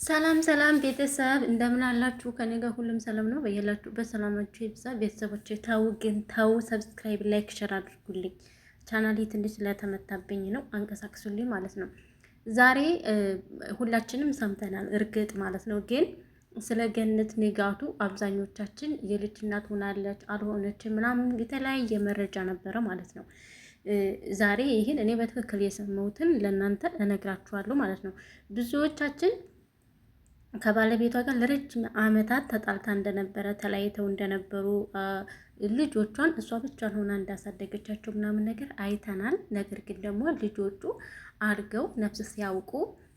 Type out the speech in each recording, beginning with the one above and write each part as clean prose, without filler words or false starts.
ሰላም ሰላም ቤተሰብ እንደምን አላችሁ? ከኔ ጋር ሁሉም ሰላም ነው። በየላችሁበት ሰላማችሁ ይብዛ። ቤተሰቦቼ ተው ግን ተው፣ ሰብስክራይብ፣ ላይክ፣ ሼር አድርጉልኝ። ቻናሌ ትንሽ ስለተመታብኝ ነው፣ አንቀሳቅሱልኝ ማለት ነው። ዛሬ ሁላችንም ሰምተናል እርግጥ ማለት ነው። ግን ስለ ገነት ንጋቱ አብዛኞቻችን የልጅ እናት ሆናለች አልሆነችም ምናምን የተለያየ መረጃ ነበረ ማለት ነው። ዛሬ ይህን እኔ በትክክል የሰማሁትን ለእናንተ እነግራችኋለሁ ማለት ነው። ብዙዎቻችን ከባለቤቷ ጋር ለረጅም ዓመታት ተጣልታ እንደነበረ ተለያይተው እንደነበሩ ልጆቿን እሷ ብቻ ሆና እንዳሳደገቻቸው ምናምን ነገር አይተናል። ነገር ግን ደግሞ ልጆቹ አድገው ነፍስ ሲያውቁ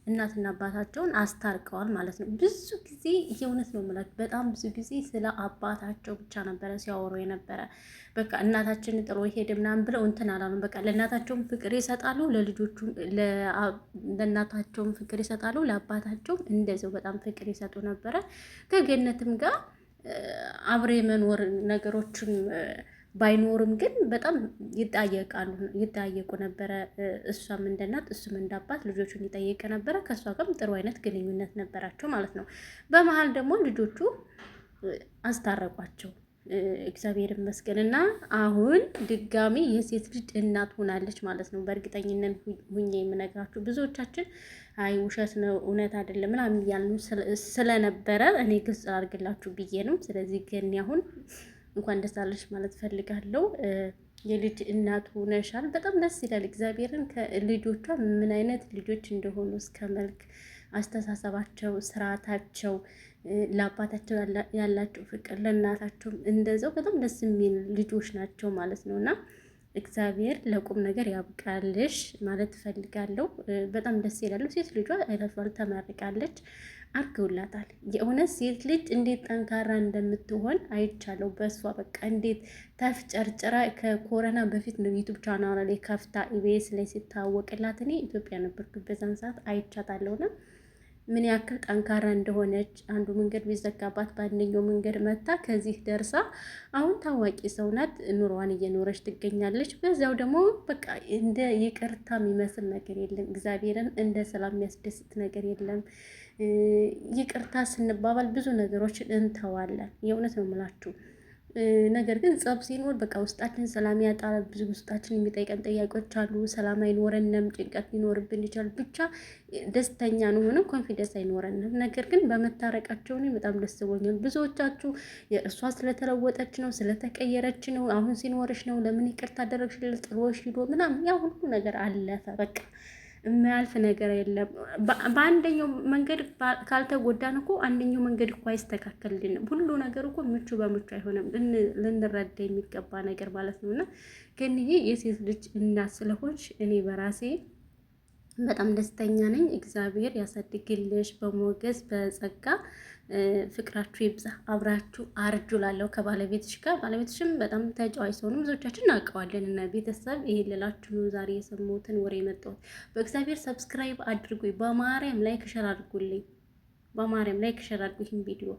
እናትና አባታቸውን አስታርቀዋል ማለት ነው። ብዙ ጊዜ የእውነት ነው የምላችሁ፣ በጣም ብዙ ጊዜ ስለ አባታቸው ብቻ ነበረ ሲያወሩ የነበረ። በቃ እናታችን ጥሎ ሄደ ምናምን ብለው እንትን አላሉ። በቃ ለእናታቸውም ፍቅር ይሰጣሉ፣ ለልጆቹም ለእናታቸውም ፍቅር ይሰጣሉ፣ ለአባታቸውም እንደዚያው በጣም ፍቅር ይሰጡ ነበረ። ከገነትም ጋር አብሬ መኖር ነገሮችን ባይኖርም ግን በጣም ይጠያየቁ ነበረ። እሷም እንደናት እሱም እንዳባት ልጆቹን ይጠይቅ ነበረ። ከእሷ ጋርም ጥሩ አይነት ግንኙነት ነበራቸው ማለት ነው። በመሀል ደግሞ ልጆቹ አስታረቋቸው፣ እግዚአብሔር ይመስገን። እና አሁን ድጋሚ የሴት ልጅ እናት ሆናለች ማለት ነው። በእርግጠኝነት ሁኜ የምነግራችሁ ብዙዎቻችን አይ ውሸት ነው እውነት አይደለም ምናምን እያልን ስለነበረ እኔ ግልጽ አድርግላችሁ ብዬ ነው። ስለዚህ ግን አሁን እንኳን ደስ አለሽ ማለት ፈልጋለሁ። የልጅ እናት ሆነሻል። በጣም ደስ ይላል። እግዚአብሔርን ከልጆቿ ምን አይነት ልጆች እንደሆኑ እስከ መልክ፣ አስተሳሰባቸው፣ ስርዓታቸው፣ ለአባታቸው ያላቸው ፍቅር፣ ለእናታቸውም እንደዛው በጣም ደስ የሚል ልጆች ናቸው ማለት ነው። እና እግዚአብሔር ለቁም ነገር ያብቃልሽ ማለት ፈልጋለሁ። በጣም ደስ ይላሉ። ሴት ልጇ አይታችኋል፣ ተመርቃለች፣ አድርገውላታል። የእውነት ሴት ልጅ እንዴት ጠንካራ እንደምትሆን አይቻለሁ በእሷ በቃ እንዴት ተፍጨርጭራ ከኮረና በፊት ነው ዩቱብ ቻናል ላይ ከፍታ ኢቢኤስ ላይ ሲታወቅላት እኔ ኢትዮጵያ ነበርኩ በዛን ሰዓት አይቻታለሁና ምን ያክል ጠንካራ እንደሆነች አንዱ መንገድ ቢዘጋባት በአንደኛው መንገድ መታ ከዚህ ደርሳ አሁን ታዋቂ ሰው ናት። ኑሮዋን እየኖረች ትገኛለች። በዚያው ደግሞ በቃ እንደ ይቅርታ የሚመስል ነገር የለም። እግዚአብሔርን እንደ ሰላም የሚያስደስት ነገር የለም። ይቅርታ ስንባባል ብዙ ነገሮችን እንተዋለን። የእውነት ነው የምላችሁ። ነገር ግን ጸብ ሲኖር በቃ ውስጣችን ሰላም ያጣል። ብዙ ውስጣችን የሚጠይቀን ጥያቄዎች አሉ። ሰላም አይኖረንም፣ ጭንቀት ሊኖርብን ይችላል። ብቻ ደስተኛ ነው ሆነም ኮንፊደንስ አይኖረንም። ነገር ግን በመታረቃቸው እኔ በጣም ደስ ብሎኛል። ብዙዎቻችሁ እሷ ስለተለወጠች ነው ስለተቀየረች ነው አሁን ሲኖርሽ ነው ለምን ይቅርታ አደረግሽለት ጥሎሽ ሂዶ ምናምን ያ ሁሉ ነገር አለፈ በቃ የሚያልፍ ነገር የለም። በአንደኛው መንገድ ካልተጎዳን እኮ አንደኛው መንገድ እኮ አይስተካከልልንም። ሁሉ ነገር እኮ ምቹ በምቹ አይሆንም። ልንረዳ የሚገባ ነገር ማለት ነው። እና ግን ይሄ የሴት ልጅ እናት ስለሆንሽ እኔ በራሴ በጣም ደስተኛ ነኝ። እግዚአብሔር ያሳድግልሽ በሞገስ በጸጋ ፍቅራችሁ ይብዛ፣ አብራችሁ አርጁ ላለው ከባለቤትሽ ጋር። ባለቤትሽም በጣም ተጫዋች ሰው ነው፣ ብዙዎቻችን እናውቀዋለን። እና ቤተሰብ ይሄን ልላችሁ ነው ዛሬ የሰማሁትን ወሬ የመጣሁት። በእግዚአብሔር ሰብስክራይብ አድርጉኝ፣ በማርያም ላይክ ሸር አድርጉልኝ፣ በማርያም ላይክ ሸር አድርጉኝ ቪዲዮ